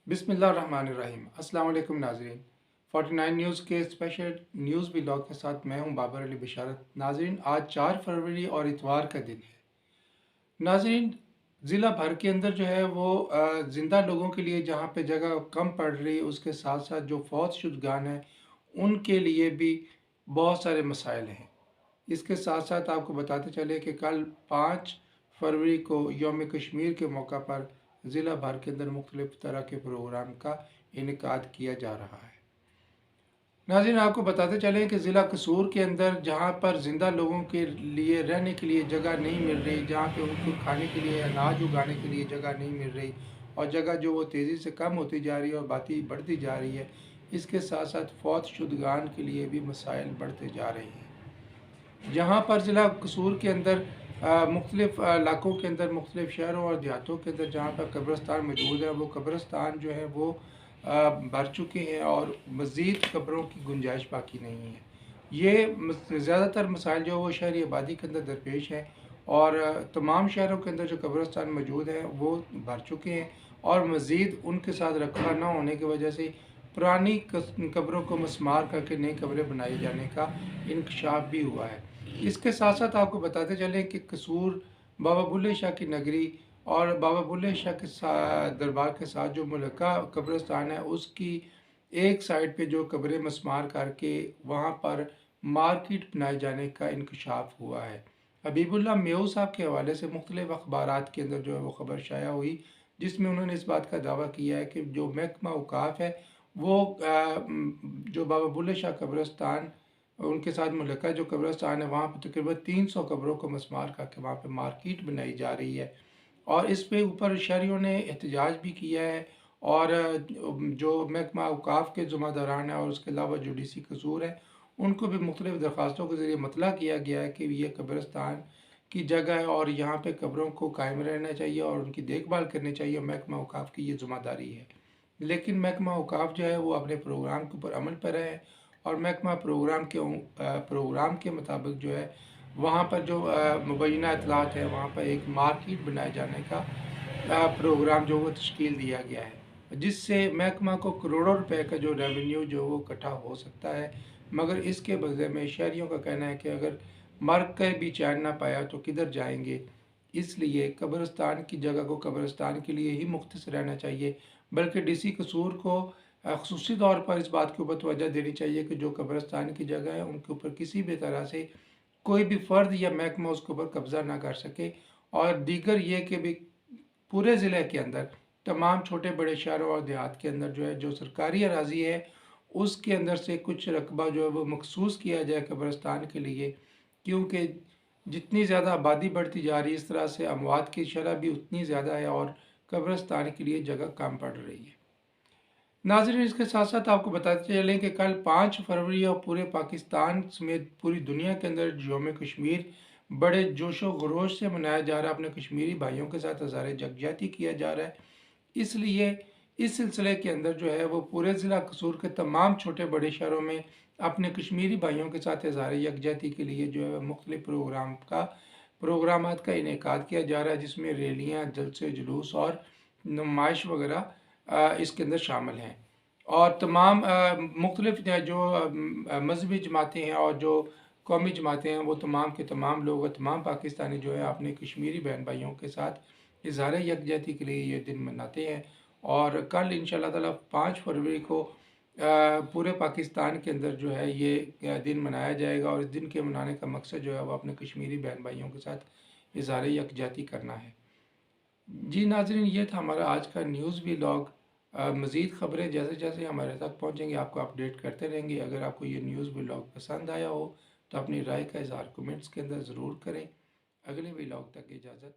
बिस्मिल्लाहिर्रहमानिर्रहीम। अस्सलाम वालेकुम नाजरीन। 49 न्यूज़ के स्पेशल न्यूज़ व्लॉग के साथ मैं हूं बाबर अली बिशारत। नाजरीन, आज 4 फरवरी और इतवार का दिन है। नाजरीन, ज़िला भर के अंदर जो है वो ज़िंदा लोगों के लिए जहां पे जगह कम पड़ रही है, उसके साथ साथ जो फौत शुदगान हैं उनके लिए भी बहुत सारे मसाइल हैं। इसके साथ साथ आपको बताते चले कि कल 5 फरवरी को यौम कश्मीर के मौका पर ज़िला भर के अंदर मुख्तलिफ़ तरह के प्रोग्राम का इनेकाद किया जा रहा है। नाज़रीन, आपको बताते चलें कि ज़िला कसूर के अंदर जहाँ पर ज़िंदा लोगों के लिए रहने के लिए जगह नहीं मिल रही, जहाँ पे उनको खाने के लिए अनाज उगाने के लिए जगह नहीं मिल रही और जगह जो वो तेज़ी से कम होती जा रही है और बातें बढ़ती जा रही है, इसके साथ साथ फौत शुदगान के लिए भी मसाइल बढ़ते जा रहे हैं। जहाँ पर ज़िला कसूर के अंदर मुख्तलिफ़ इलाकों के अंदर, मुख्तलिफ़ शहरों और देहातों के अंदर जहाँ पर कब्रिस्तान मौजूद है, वो कब्रिस्तान जो है वो भर चुके हैं और मज़ीद कब्रों की गुंजाइश बाकी नहीं है। ये ज़्यादातर मसाइल जो है वो शहरी आबादी के अंदर दरपेश हैं और तमाम शहरों के अंदर जो कब्रिस्तान मौजूद हैं वो भर चुके हैं और मज़ीद उनके साथ रखा न होने की वजह से पुरानी कब्रों को मस्मार करके नई कब्रें बनाए जाने का इंकशाफ भी हुआ है। इसके साथ साथ आपको बताते चलें कि कसूर बाबा बुल्ले शाह की नगरी और बाबा बुल्ले शाह के दरबार के साथ जो मुल्का कब्रिस्तान है, उसकी एक साइड पे जो कब्रें मस्मार करके वहाँ पर मार्केट बनाए जाने का इंकशाफ हुआ है। हबीबुल्लाह मेऊ साहब के हवाले से मुख्तलिफ़ अखबारात के अंदर जो है वो ख़बर शाया हुई, जिसमें उन्होंने इस बात का दावा किया है कि जो महकमा औकाफ है वो जो बाबा बुल्ले शाह कब्रिस्तान उनके साथ मुल्का जो कब्रिस्तान है वहाँ पर तकरीबन 300 कब्रों को मस्मार करके वहाँ पे मार्केट बनाई जा रही है और इस पे ऊपर शहरियों ने एहतजाज भी किया है और जो महकमा औकाफ के ज़िम्मेदारान हैं और उसके अलावा जो डीसी कसूर है उनको भी मुख्तलिफ़ दरख्वास्तों के ज़रिए मतला किया गया है कि ये कब्रिस्तान की जगह है और यहाँ पे कब्रों को कायम रहना चाहिए और उनकी देखभाल करनी चाहिए। महकमा औकाफ की ये ज़िम्मेदारी है, लेकिन महकमा औकाफ जो है वो अपने प्रोग्राम के ऊपर अमल पर है और महकमा प्रोग्राम के मुताबिक जो है वहाँ पर जो मुबैना इतलात है वहाँ पर एक मार्केट बनाए जाने का प्रोग्राम जो वो तश्कील दिया गया है, जिससे महकमा को करोड़ों रुपए का जो रेवेन्यू जो वो इकट्ठा हो सकता है। मगर इसके बदले में शहरियों का कहना है कि अगर मर कर भी चैन ना पाया तो किधर जाएंगे, इसलिए कब्रिस्तान की जगह को कब्रिस्तान के लिए ही मुख्तस रहना चाहिए। बल्कि डीसी कसूर को ख़ुसूसी तौर पर इस बात के ऊपर तवज्जो देनी चाहिए कि जो कब्रिस्तान की जगह है उनके ऊपर किसी भी तरह से कोई भी फ़र्द या महकमा उसके ऊपर कब्ज़ा ना कर सके और दीगर ये कि भी पूरे ज़िले के अंदर तमाम छोटे बड़े शहरों और देहात के अंदर जो है जो सरकारी अराज़ी है उसके अंदर से कुछ रकबा जो है वो मखसूस किया जाए कब्रिस्तान के लिए, क्योंकि जितनी ज़्यादा आबादी बढ़ती जा रही है इस तरह से अमवात की शरह भी उतनी ज़्यादा है और कब्रिस्तान के लिए जगह कम पड़ रही है। नाज़रीन, इसके साथ साथ आपको बताते चलें कि कल 5 फरवरी और पूरे पाकिस्तान समेत पूरी दुनिया के अंदर यौम कश्मीर बड़े जोश व खरोश से मनाया जा रहा है। अपने कश्मीरी भाइयों के साथ हज़ार यकजहती किया जा रहा है। इसलिए इस सिलसिले के अंदर जो है वो पूरे ज़िला कसूर के तमाम छोटे बड़े शहरों में अपने कश्मीरी भाइयों के साथ हज़ार यकजहती के लिए जो है मुख्तलिफ़ प्रोग्रामात का इनेकाद किया जा रहा है, जिसमें रैलियाँ, जलसे जुलूस और नुमाइश वगैरह इसके अंदर शामिल हैं और तमाम मुख्तलिफ़ जो मजहबी जमातें हैं और जो कौमी जमातें हैं वो तमाम के तमाम लोग, तमाम पाकिस्तानी जो है अपने कश्मीरी बहन भाइयों के साथ इज़हार यकजहती के लिए ये दिन मनाते हैं। और कल इंशाअल्लाह ताला 5 फरवरी को पूरे पाकिस्तान के अंदर जो है ये दिन मनाया जाएगा और इस दिन के मनाने का मकसद जो है वो अपने कश्मीरी बहन भाइयों के साथ इज़हार यकजहती करना है। जी नाज़रीन, ये था हमारा आज का न्यूज़ व्लॉग। मज़ीद ख़बरें जैसे जैसे हमारे तक पहुँचेंगी आपको अपडेट करते रहेंगे। अगर आपको ये न्यूज़ व्लॉग पसंद आया हो तो अपनी राय का इज़हार कमेंट्स के अंदर ज़रूर करें। अगले व्लॉग तक इजाज़त।